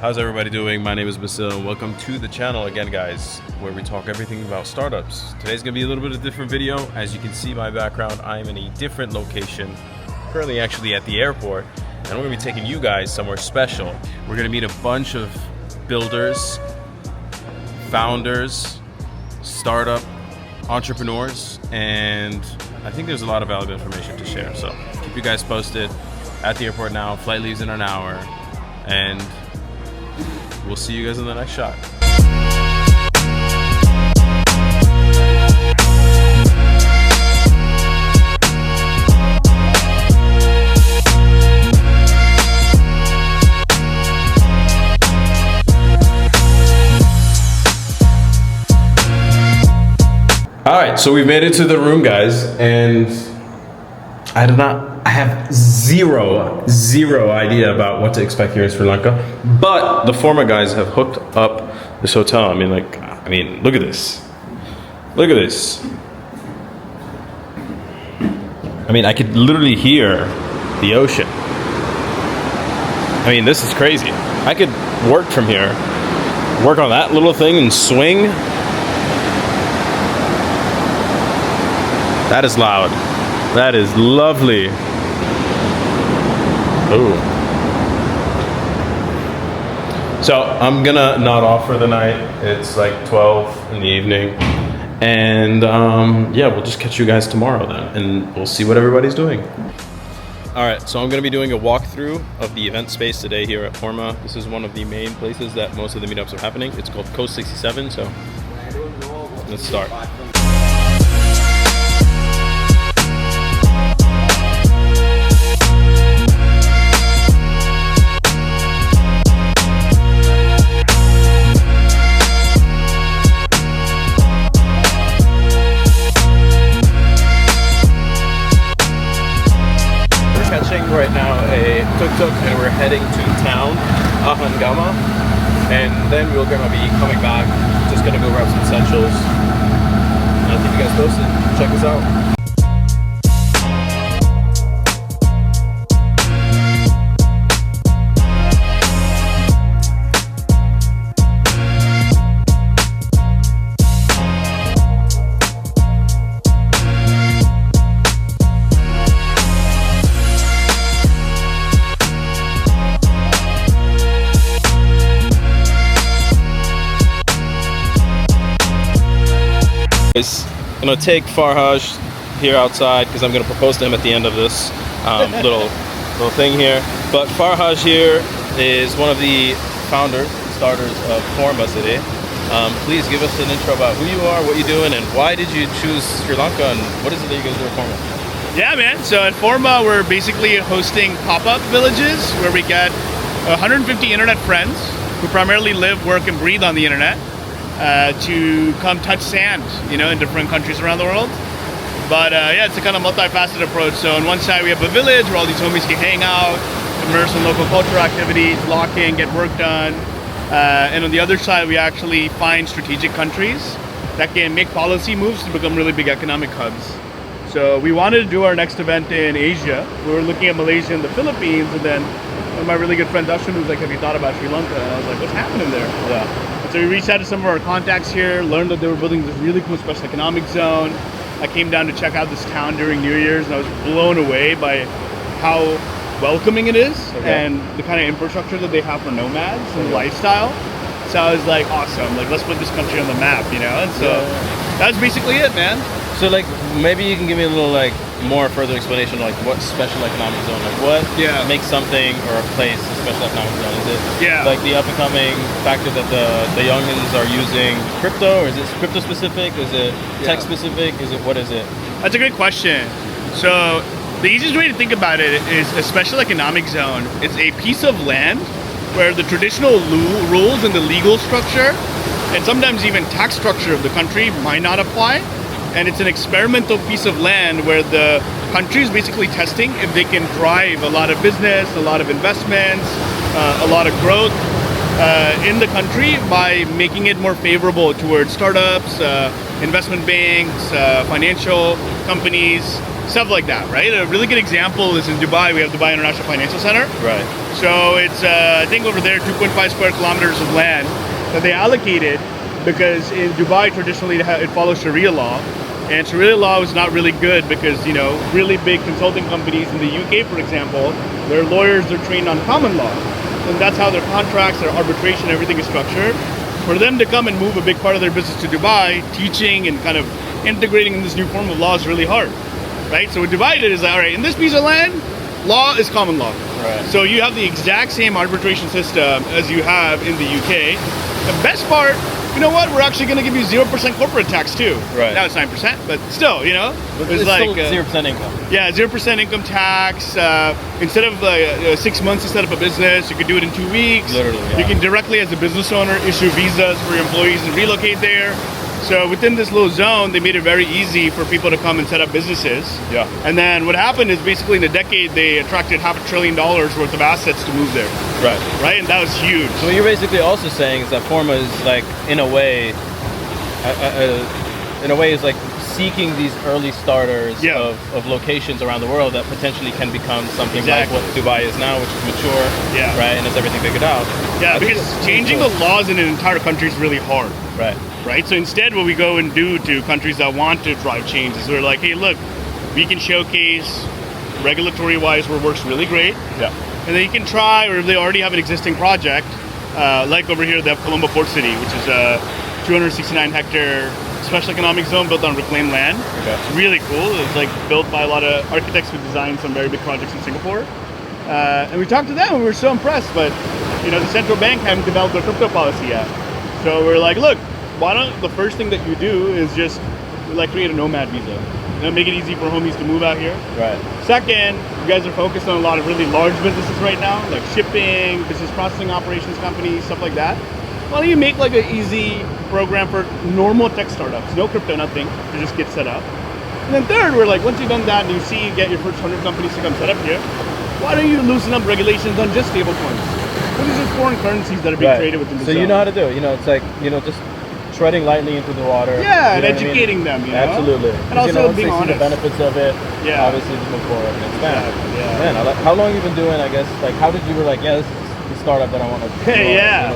How's everybody doing? My name is Basil and welcome to the channel again, guys, where we talk everything about startups. Today's gonna be a little bit of a different video. As you can see my background, I'm in a different location, currently actually at the airport, and we're gonna be taking you guys somewhere special. We're gonna meet a bunch of builders, founders, startup entrepreneurs, and I think there's a lot of valuable information to share. So keep you guys posted. At the airport now, flight leaves in an hour, and we'll see you guys in the next shot. All right, so we've made it to the room, guys, and I have zero idea about what to expect here in Sri Lanka, but the former guys have hooked up this hotel. I mean, look at this. Look at this. I mean, I could literally hear the ocean. I mean, this is crazy. I could work from here, work on that little thing and swing. That is loud. That is lovely. Ooh. So I'm gonna nod off for the night. It's like 12 in the evening. And yeah, we'll just catch you guys tomorrow then. And we'll see what everybody's doing. All right, so I'm gonna be doing a walkthrough of the event space today here at Forma. This is one of the main places that most of the meetups are happening. It's called Coast 67, so let's start. Right now a tuk-tuk and we're heading to town, Ahangama, and then we're gonna be coming back, just gonna go grab some essentials. I'll keep you guys posted. Check us out. I'm gonna take Farhaj here outside because I'm gonna propose to him at the end of this little thing here. But Farhaj here is one of the founders, starters of Forma today. Please give us an intro about who you are, what you're doing, and why did you choose Sri Lanka, and what is it that you guys do at Forma? Yeah, man. So at Forma, we're basically hosting pop-up villages where we get 150 internet friends who primarily live, work, and breathe on the internet. To come touch sand, in different countries around the world. But yeah, it's a kind of multifaceted approach. So on one side we have a village where all these homies can hang out, immerse in local cultural activities, lock in, get work done. And on the other side, we actually find strategic countries that can make policy moves to become really big economic hubs. So we wanted to do our next event in Asia. We were looking at Malaysia and the Philippines, and then one of my really good friends, Ashwin, was like, have you thought about Sri Lanka? And I was like, what's happening there? Yeah. So we reached out to some of our contacts here, learned that they were building this really cool special economic zone. I came down to check out this town during New Year's, and I was blown away by how welcoming it is and the kind of infrastructure that they have for nomads and lifestyle. So I was like, awesome, let's put this country on the map, And so that's basically it, man. So maybe you can give me a little more further explanation, what special economic zone, what makes something or a place a special economic zone? Is it like the up and coming factor that the youngins are using crypto, or is it crypto specific? Is it tech specific? What is it? That's a great question. So the easiest way to think about it is a special economic zone. It's a piece of land where the traditional rules and the legal structure and sometimes even tax structure of the country might not apply. And it's an experimental piece of land where the country is basically testing if they can drive a lot of business, a lot of investments, a lot of growth in the country by making it more favorable towards startups, investment banks, financial companies, stuff like that, right? A really good example is in Dubai. We have Dubai International Financial Center. Right. So it's, I think over there, 2.5 square kilometers of land that they allocated because in Dubai, traditionally, it follows Sharia law. And Sharia law is not really good because, you know, really big consulting companies in the UK, for example, their lawyers are trained on common law. And that's how their contracts, their arbitration, everything is structured. For them to come and move a big part of their business to Dubai, teaching and kind of integrating in this new form of law is really hard, right? So what Dubai did is, all right, in this piece of land, law is common law. Right. So you have the exact same arbitration system as you have in the UK. The best part, you know what? We're actually going to give you 0% corporate tax too. Right. Now it's 9%, but still, you know, It's like 0% income. Yeah, 0% income tax. Instead of 6 months to set up a business, you could do it in 2 weeks. Literally, yeah. You can directly, as a business owner, issue visas for your employees and relocate there. So within this little zone, they made it very easy for people to come and set up businesses. Yeah. And then what happened is basically in a decade, they attracted $500 billion worth of assets to move there. Right. Right, and that was huge. So what you're basically also saying is that Forma is like, in a way, is like seeking these early starters of locations around the world that potentially can become something like what Dubai is now, which is mature, right, and has everything figured out. Yeah, because changing the laws in an entire country is really hard. Right. Right. So instead, what we go and do to countries that want to drive change is we're like, hey, look, we can showcase regulatory-wise where it works really great. Yeah. And then you can try, or if they already have an existing project, like over here, they have Colombo Port City, which is a 269-hectare special economic zone built on reclaimed land. Okay. It's really cool. It's like built by a lot of architects who designed some very big projects in Singapore. And we talked to them, and we were so impressed. But you know, the central bank hadn't developed their crypto policy yet. So we're like, look, why don't the first thing that you do is just like create a nomad visa, you know, make it easy for homies to move out here. Right. Second, you guys are focused on a lot of really large businesses right now, like shipping, business processing operations companies, stuff like that. Why don't you make like an easy program for normal tech startups, no crypto, nothing, to just get set up. And then third, we're like, once you've done that and you see you get your first 100 companies to come set up here, why don't you loosen up regulations on just stable coins? What is these foreign currencies that are being created within the So zone? you know how to do it. You know, it's like, you know, just treading lightly into the water. Yeah, you and know educating them, you know? Absolutely. And also you know, once being they see honest. the benefits of it, Yeah. obviously just move forward and expand. Yeah. Man, how long you been doing, I guess, like how did you were like, yeah, this is the startup that I want to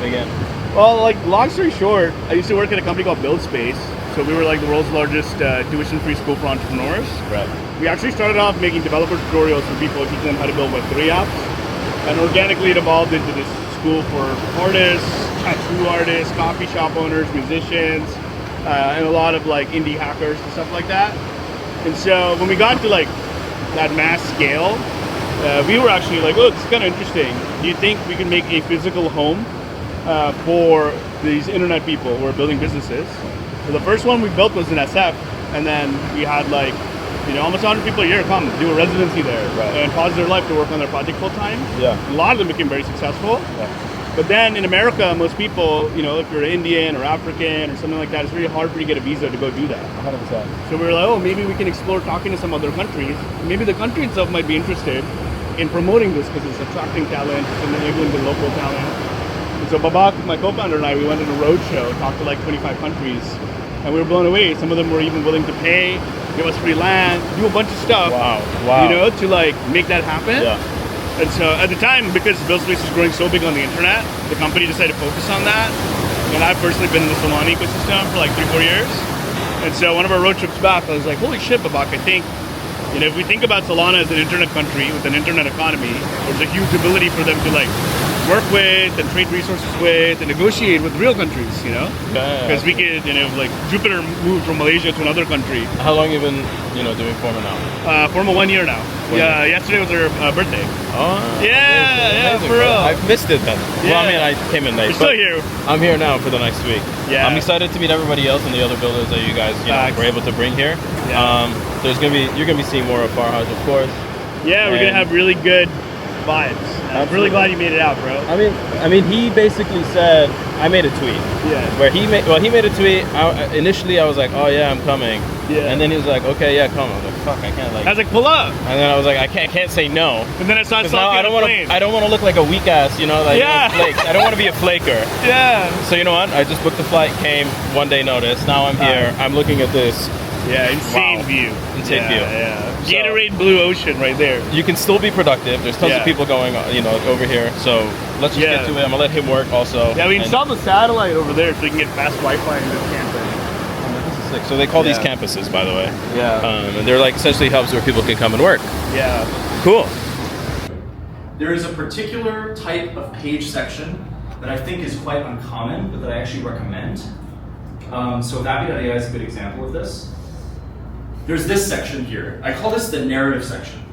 begin? Well, like long story short, I used to work at a company called Buildspace. So we were like the world's largest tuition-free school for entrepreneurs. Right. We actually started off making developer tutorials for people, teaching them how to build Web3 apps. And organically it evolved into this school for artists, tattoo artists, coffee shop owners, musicians, and a lot of like indie hackers and stuff like that. And so when we got to like that mass scale, we were actually like, oh, this is kind of interesting. Do you think we can make a physical home for these internet people who are building businesses? So the first one we built was in SF, and then we had like, you know, almost 100 people a year come do a residency there and pause their life to work on their project full time. Yeah. A lot of them became very successful. Yeah. But then in America, most people, you know, if you're Indian or African or something like that, it's really hard for you to get a visa to go do that. 100%. So we were like, oh, maybe we can explore talking to some other countries. Maybe the country itself might be interested in promoting this because it's attracting talent and enabling the local talent. And so Babak, my co-founder, and I, we went on a road show, talked to like 25 countries, and we were blown away. Some of them were even willing to pay, give us free land, do a bunch of stuff. Wow. You know, to like make that happen. Yeah. And so at the time, because Buildspace was growing so big on the internet, the company decided to focus on that. And I've personally been in the Solana ecosystem for like 3-4 years. And so one of our road trips back, I was like, holy shit, Babak, I think, you know, if we think about Solana as an internet country with an internet economy, there's a huge ability for them to like work with and trade resources with and negotiate with real countries, you know? Because we could, you know, like Jupiter moved from Malaysia to another country. How long you been, you know, doing Forma now? Forma 1 year now. Yeah, yesterday was her birthday. Oh. Yeah, amazing, for real. I've missed it then. Yeah. Well, I mean, I came in late. You're still here. I'm here now for the next week. Yeah. I'm excited to meet everybody else and the other builders that you guys, you know, were able to bring here. Yeah. You're gonna be seeing more of Farhaj, of course. Yeah, we're gonna have really good vibes. I'm really glad you made it out, bro. I mean, he basically said, I made a tweet. Yeah. Where he made a tweet. Initially, I was like, oh yeah, I'm coming. Yeah. And then he was like, okay, yeah, come. I was like, fuck, I can't like. I was like, pull up. And then I was like, I can't say no. And then I started talking on the plane. I don't want to look like a weak ass, you know, like flake. I don't want to be a flaker. Yeah. So you know what? I just booked the flight, came 1 day notice. Now I'm here. I'm looking at this. Yeah, insane view. Insane view. Yeah. Gatorade Blue Ocean right there. You can still be productive. There's tons of people going, you know, over here. So let's just get to it. I'm gonna let him work also. Yeah, we installed the satellite over there so we can get fast Wi-Fi in this campus. This is sick. So they call these campuses, by the way. Yeah. And they're like essentially hubs where people can come and work. Yeah. Cool. There is a particular type of page section that I think is quite uncommon, but that I actually recommend. So Vapi.ai is a good example of this. There's this section here. I call this the narrative section.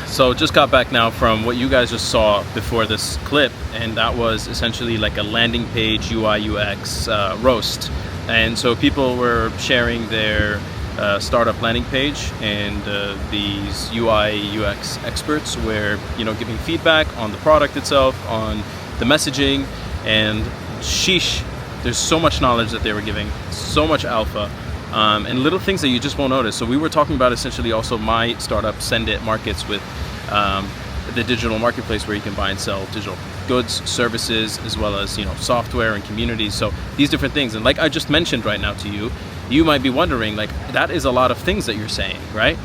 So just got back now from what you guys just saw before this clip, and that was essentially like a landing page UI UX roast. And so people were sharing their startup landing page, and these UI UX experts were, you know, giving feedback on the product itself, on the messaging, and sheesh, there's so much knowledge that they were giving, so much alpha. And little things that you just won't notice. So we were talking about essentially also my startup, Sendit Markets, with the digital marketplace where you can buy and sell digital goods, services, as well as, you know, software and communities. So these different things. And like I just mentioned right now to you, you might be wondering, like, that is a lot of things that you're saying, right?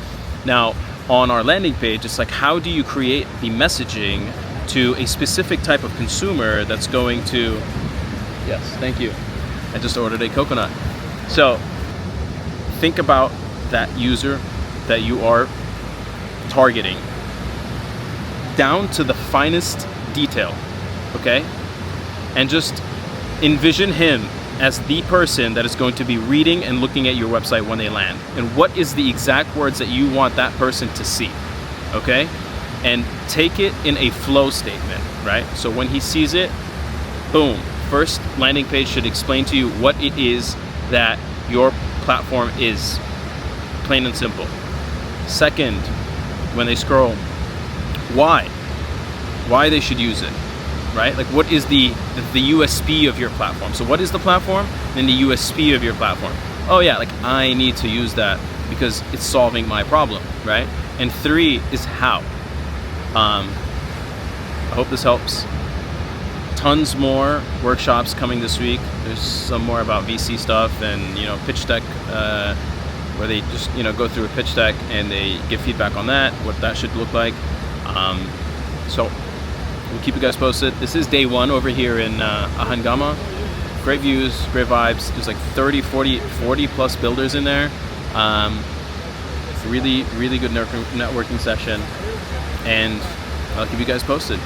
Now, on our landing page, it's like, how do you create the messaging to a specific type of consumer that's going to, yes, thank you. I just ordered a coconut. So think about that user that you are targeting down to the finest detail, okay? And just envision him as the person that is going to be reading and looking at your website when they land. And what is the exact words that you want that person to see, okay? And take it in a flow statement, right? So when he sees it, boom, first landing page should explain to you what it is that your platform is, plain and simple. Second, when they scroll, why they should use it, right? Like, what is the USP of your platform? So what is the platform and the USP of your platform? Oh yeah, like, I need to use that because it's solving my problem, right? And 3 is how. I hope this helps. Tons more workshops coming this week. There's some more about VC stuff and, you know, pitch deck, where they just, you know, go through a pitch deck and they give feedback on that, what that should look like. So we'll keep you guys posted. This is day 1 over here in Ahangama. Great views, great vibes. There's like 30, 40 plus builders in there. It's a really, really good networking session, and I'll keep you guys posted.